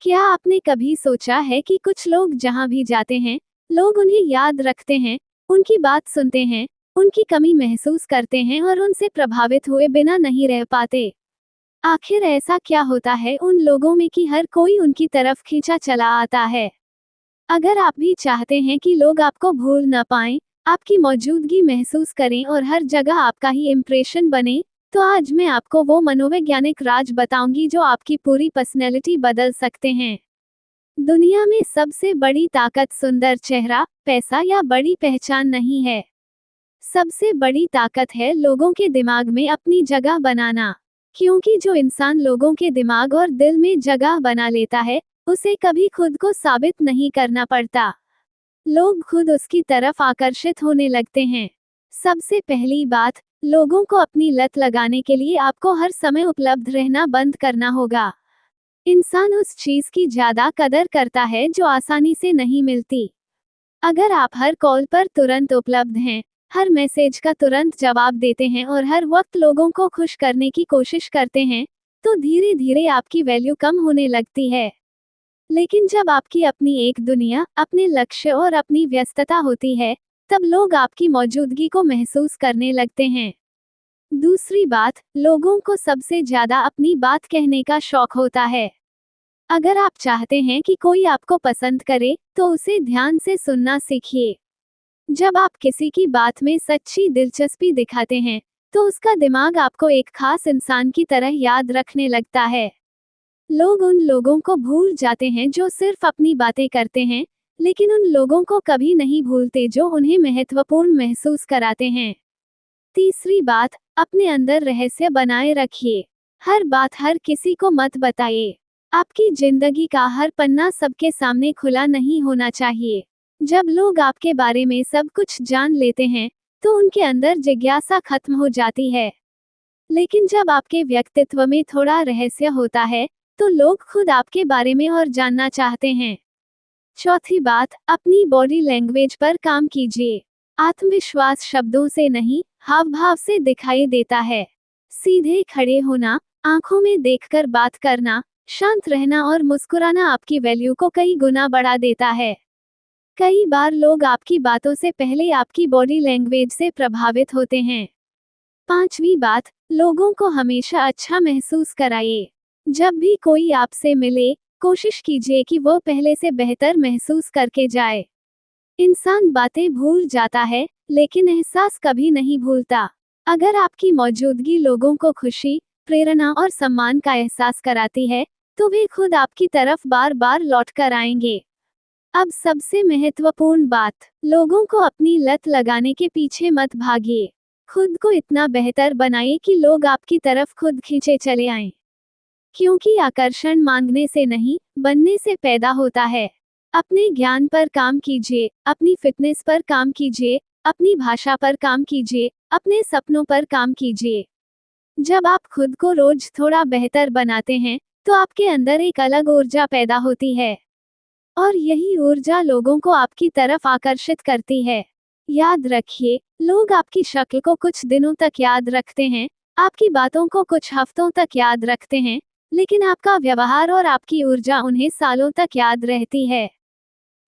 क्या आपने कभी सोचा है कि कुछ लोग जहाँ भी जाते हैं, लोग उन्हें याद रखते हैं, उनकी बात सुनते हैं, उनकी कमी महसूस करते हैं और उनसे प्रभावित हुए बिना नहीं रह पाते। आखिर ऐसा क्या होता है उन लोगों में कि हर कोई उनकी तरफ खींचा चला आता है? अगर आप भी चाहते हैं कि लोग आपको भूल न पाएं, आपकी मौजूदगी महसूस करें और हर जगह आपका ही इम्प्रेशन बने, तो आज मैं आपको वो मनोवैज्ञानिक राज बताऊंगी जो आपकी पूरी पर्सनैलिटी बदल सकते हैं। दुनिया में सबसे बड़ी ताकत सुंदर चेहरा, पैसा या बड़ी पहचान नहीं है। सबसे बड़ी ताकत है लोगों के दिमाग में अपनी जगह बनाना। क्योंकि जो इंसान लोगों के दिमाग और दिल में जगह बना लेता है, उसे कभी खुद को साबित नहीं करना पड़ता। लोग खुद उसकी तरफ आकर्षित होने लगते हैं। सबसे पहली बात, लोगों को अपनी लत लगाने के लिए आपको हर समय उपलब्ध रहना बंद करना होगा। इंसान उस चीज की ज्यादा कदर करता है जो आसानी से नहीं मिलती। अगर आप हर कॉल पर तुरंत उपलब्ध हैं, हर मैसेज का तुरंत जवाब देते हैं और हर वक्त लोगों को खुश करने की कोशिश करते हैं, तो धीरे धीरे आपकी वैल्यू कम होने लगती है। लेकिन जब आपकी अपनी एक दुनिया, अपने लक्ष्य और अपनी व्यस्तता होती है, तब लोग आपकी मौजूदगी को महसूस करने लगते हैं। दूसरी बात, लोगों को सबसे ज्यादा अपनी बात कहने का शौक होता है। अगर आप चाहते हैं कि कोई आपको पसंद करे, तो उसे ध्यान से सुनना सीखिए। जब आप किसी की बात में सच्ची दिलचस्पी दिखाते हैं, तो उसका दिमाग आपको एक खास इंसान की तरह याद रखने लगता है। लोग उन लोगों को भूल जाते हैं जो सिर्फ अपनी बातें करते हैं, लेकिन उन लोगों को कभी नहीं भूलते जो उन्हें महत्वपूर्ण महसूस कराते हैं। तीसरी बात, अपने अंदर रहस्य बनाए रखिए। हर बात हर किसी को मत बताइए। आपकी जिंदगी का हर पन्ना सबके सामने खुला नहीं होना चाहिए। जब लोग आपके बारे में सब कुछ जान लेते हैं, तो उनके अंदर जिज्ञासा खत्म हो जाती है। लेकिन जब आपके व्यक्तित्व में थोड़ा रहस्य होता है, तो लोग खुद आपके बारे में और जानना चाहते हैं। चौथी बात, अपनी बॉडी लैंग्वेज पर काम कीजिए। आत्मविश्वास शब्दों से नहीं, हाव भाव से दिखाई देता है। सीधे खड़े होना, आंखों में देखकर बात करना, शांत रहना और मुस्कुराना आपकी वैल्यू को कई गुना बढ़ा देता है। कई बार लोग आपकी बातों से पहले आपकी बॉडी लैंग्वेज से प्रभावित होते हैं। पांचवी बात, लोगों को हमेशा अच्छा महसूस कराइए। जब भी कोई आपसे मिले, कोशिश कीजिए कि वो पहले से बेहतर महसूस करके जाए। इंसान बातें भूल जाता है, लेकिन एहसास कभी नहीं भूलता। अगर आपकी मौजूदगी लोगों को खुशी, प्रेरणा और सम्मान का एहसास कराती है, तो वे खुद आपकी तरफ बार बार लौट कर आएंगे। अब सबसे महत्वपूर्ण बात, लोगों को अपनी लत लगाने के पीछे मत भागिए। खुद को इतना बेहतर बनाइए कि लोग आपकी तरफ खुद खींचे चले आएं। क्योंकि आकर्षण मांगने से नहीं, बनने से पैदा होता है। अपने ज्ञान पर काम कीजिए, अपनी फिटनेस पर काम कीजिए, अपनी भाषा पर काम कीजिए, अपने सपनों पर काम कीजिए। जब आप खुद को रोज थोड़ा बेहतर बनाते हैं, तो आपके अंदर एक अलग ऊर्जा पैदा होती है। और यही ऊर्जा लोगों को आपकी तरफ आकर्षित करती है। याद रखिए, लोग आपकी शक्ल को कुछ दिनों तक याद रखते हैं, आपकी बातों को कुछ हफ्तों तक याद रखते हैं, लेकिन आपका व्यवहार और आपकी ऊर्जा उन्हें सालों तक याद रहती है।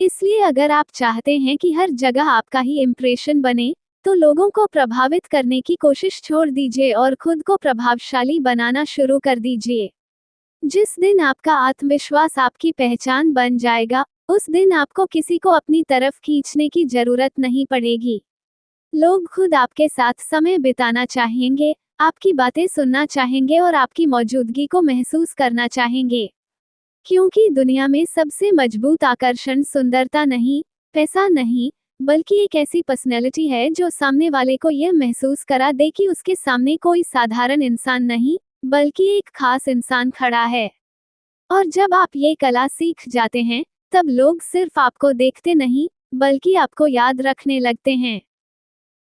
इसलिए अगर आप चाहते हैं कि हर जगह आपका ही इम्प्रेशन बने, तो लोगों को प्रभावित करने की कोशिश छोड़ दीजिए और खुद को प्रभावशाली बनाना शुरू कर दीजिए। जिस दिन आपका आत्मविश्वास आपकी पहचान बन जाएगा, उस दिन आपको किसी को अपनी तरफ खींचने की जरूरत नहीं पड़ेगी। लोग खुद आपके साथ समय बिताना चाहेंगे, आपकी बातें सुनना चाहेंगे और आपकी मौजूदगी को महसूस करना चाहेंगे। क्योंकि दुनिया में सबसे मजबूत आकर्षण सुंदरता नहीं, पैसा नहीं, बल्कि एक ऐसी पर्सनैलिटी है जो सामने वाले को यह महसूस करा दे कि उसके सामने कोई साधारण इंसान नहीं, बल्कि एक खास इंसान खड़ा है। और जब आप ये कला सीख जाते हैं, तब लोग सिर्फ आपको देखते नहीं, बल्कि आपको याद रखने लगते हैं।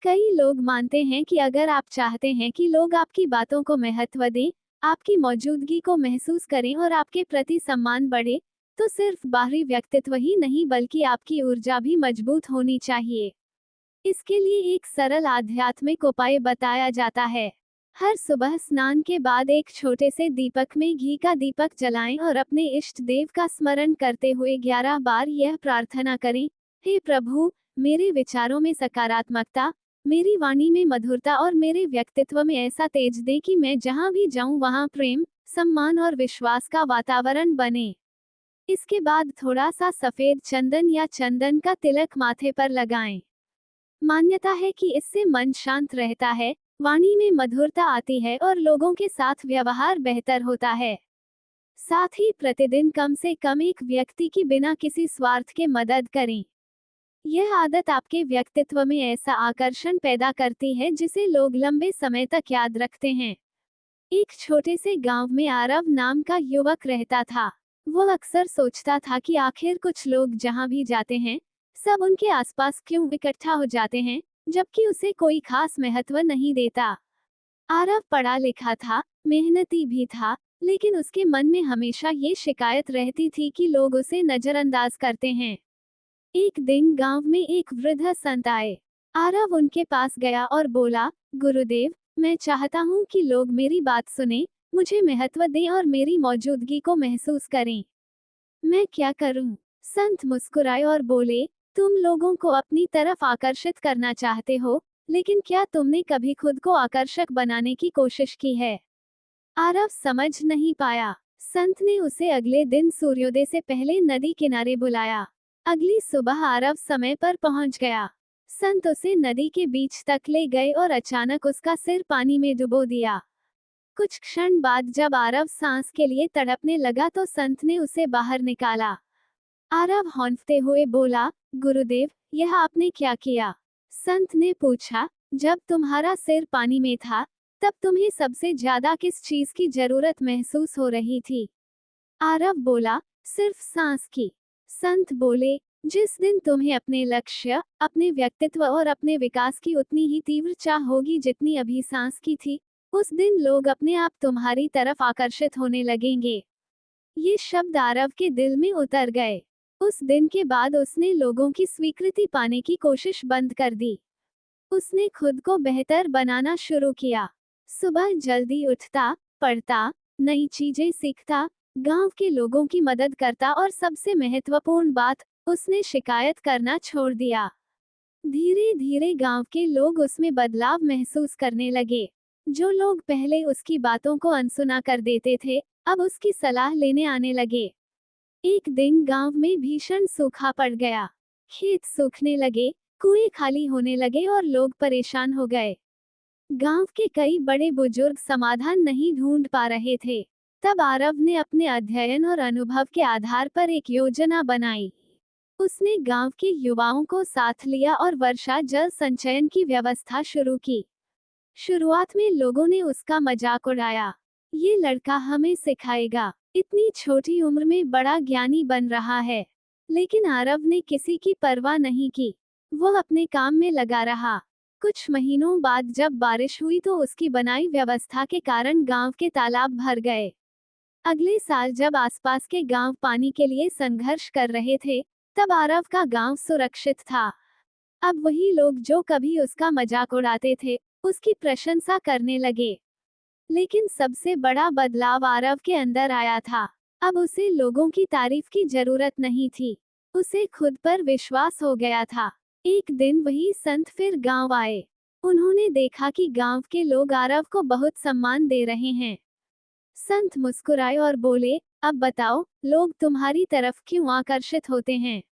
कई लोग मानते हैं कि अगर आप चाहते हैं कि लोग आपकी बातों को महत्व दें, आपकी मौजूदगी को महसूस करें और आपके प्रति सम्मान बढ़े, तो सिर्फ बाहरी व्यक्तित्व ही नहीं बल्कि आपकी ऊर्जा भी मजबूत होनी चाहिए। इसके लिए एक सरल आध्यात्मिक उपाय बताया जाता है। हर सुबह स्नान के बाद एक छोटे से दीपक में घी का दीपक जलाएं और अपने इष्ट देव का स्मरण करते हुए 11 बार यह प्रार्थना करें, हे प्रभु, मेरे विचारों में सकारात्मकता, मेरी वाणी में मधुरता और मेरे व्यक्तित्व में ऐसा तेज दे कि मैं जहां भी जाऊं वहां प्रेम, सम्मान और विश्वास का वातावरण बने। इसके बाद थोड़ा सा सफेद चंदन या चंदन का तिलक माथे पर लगाएं। मान्यता है कि इससे मन शांत रहता है, वाणी में मधुरता आती है और लोगों के साथ व्यवहार बेहतर होता है। साथ ही प्रतिदिन कम से कम एक व्यक्ति की बिना किसी स्वार्थ के मदद करें। यह आदत आपके व्यक्तित्व में ऐसा आकर्षण पैदा करती है जिसे लोग लंबे समय तक याद रखते हैं। एक छोटे से गांव में आरव नाम का युवक रहता था। वो अक्सर सोचता था कि आखिर कुछ लोग जहां भी जाते हैं, सब उनके आसपास क्यों इकट्ठा हो जाते हैं, जबकि उसे कोई खास महत्व नहीं देता। आरव पढ़ा लिखा था, मेहनती भी था, लेकिन उसके मन में हमेशा ये शिकायत रहती थी कि लोग उसे नजरअंदाज करते हैं। एक दिन गांव में एक वृद्ध संत आए। आरव उनके पास गया और बोला, गुरुदेव, मैं चाहता हूँ कि लोग मेरी बात सुने, मुझे महत्व दें और मेरी मौजूदगी को महसूस करें। मैं क्या करूं? संत मुस्कुराए और बोले, तुम लोगों को अपनी तरफ आकर्षित करना चाहते हो, लेकिन क्या तुमने कभी खुद को आकर्षक बनाने की कोशिश की है? आरव समझ नहीं पाया। संत ने उसे अगले दिन सूर्योदय से पहले नदी किनारे बुलाया। अगली सुबह आरव समय पर पहुंच गया। संत उसे नदी के बीच तक ले गए और अचानक उसका सिर पानी में डुबो दिया। कुछ क्षण बाद जब आरव सांस के लिए तड़पने लगा तो संत ने उसे बाहर निकाला। आरव हौंफते हुए बोला, गुरुदेव, यह आपने क्या किया? संत ने पूछा, जब तुम्हारा सिर पानी में था, तब तुम्हें सबसे ज्यादा किस चीज की जरूरत महसूस हो रही थी? आरव बोला, सिर्फ सांस की। संत बोले, जिस दिन तुम्हें अपने लक्ष्य, अपने व्यक्तित्व और अपने विकास की उतनी ही तीव्र चाह होगी जितनी अभी सांस की थी, उस दिन लोग अपने आप तुम्हारी तरफ आकर्षित होने लगेंगे। ये शब्द आरव के दिल में उतर गए। उस दिन के बाद उसने लोगों की स्वीकृति पाने की कोशिश बंद कर दी। उसने खुद को बेहतर बनाना शुरू किया। सुबह जल्दी उठता, पढ़ता, नई चीजें सीखता, गांव के लोगों की मदद करता और सबसे महत्वपूर्ण बात, उसने शिकायत करना छोड़ दिया। धीरे धीरे गांव के लोग उसमें बदलाव महसूस करने लगे। जो लोग पहले उसकी बातों को अनसुना कर देते थे, अब उसकी सलाह लेने आने लगे। एक दिन गांव में भीषण सूखा पड़ गया। खेत सूखने लगे, कुएं खाली होने लगे और लोग परेशान हो गए। गांव के कई बड़े बुजुर्ग समाधान नहीं ढूंढ पा रहे थे। तब आरव ने अपने अध्ययन और अनुभव के आधार पर एक योजना बनाई। उसने गांव के युवाओं को साथ लिया और वर्षा जल संचयन की व्यवस्था शुरू की। शुरुआत में लोगों ने उसका मजाक उड़ाया, ये लड़का हमें सिखाएगा, इतनी छोटी उम्र में बड़ा ज्ञानी बन रहा है। लेकिन आरव ने किसी की परवाह नहीं की। वो अपने काम में लगा रहा। कुछ महीनों बाद जब बारिश हुई तो उसकी बनाई व्यवस्था के कारण गांव के तालाब भर गए। अगले साल जब आसपास के गांव पानी के लिए संघर्ष कर रहे थे, तब आरव का गांव सुरक्षित था। अब वही लोग जो कभी उसका मजाक उड़ाते थे, उसकी प्रशंसा करने लगे। लेकिन सबसे बड़ा बदलाव आरव के अंदर आया था। अब उसे लोगों की तारीफ की जरूरत नहीं थी। उसे खुद पर विश्वास हो गया था। एक दिन वही संत फिर गांव आए। उन्होंने देखा कि गांव के लोग आरव को बहुत सम्मान दे रहे हैं। संत मुस्कुराए और बोले, अब बताओ, लोग तुम्हारी तरफ क्यों आकर्षित होते हैं?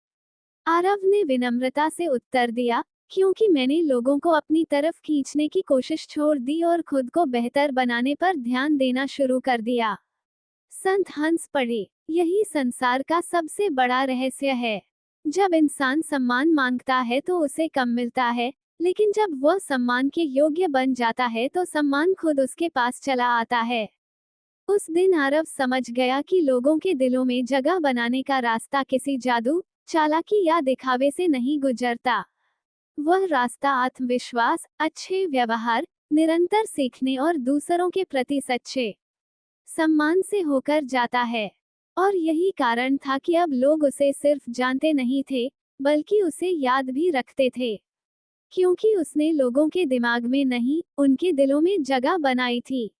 आरव ने विनम्रता से उत्तर दिया, क्योंकि मैंने लोगों को अपनी तरफ खींचने की कोशिश छोड़ दी और खुद को बेहतर बनाने पर ध्यान देना शुरू कर दिया। संत हंस पड़े। यही संसार का सबसे बड़ा रहस्य है। जब इंसान सम्मान मांगता है तो उसे कम मिलता है, लेकिन जब वह सम्मान के योग्य बन जाता है तो सम्मान खुद उसके पास चला आता है। उस दिन आरव समझ गया कि लोगों के दिलों में जगह बनाने का रास्ता किसी जादू, चालाकी या दिखावे से नहीं गुजरता। वह रास्ता आत्मविश्वास, अच्छे व्यवहार, निरंतर सीखने और दूसरों के प्रति सच्चे सम्मान से होकर जाता है। और यही कारण था कि अब लोग उसे सिर्फ जानते नहीं थे, बल्कि उसे याद भी रखते थे। क्योंकि उसने लोगों के दिमाग में नहीं, उनके दिलों में जगह बनाई थी।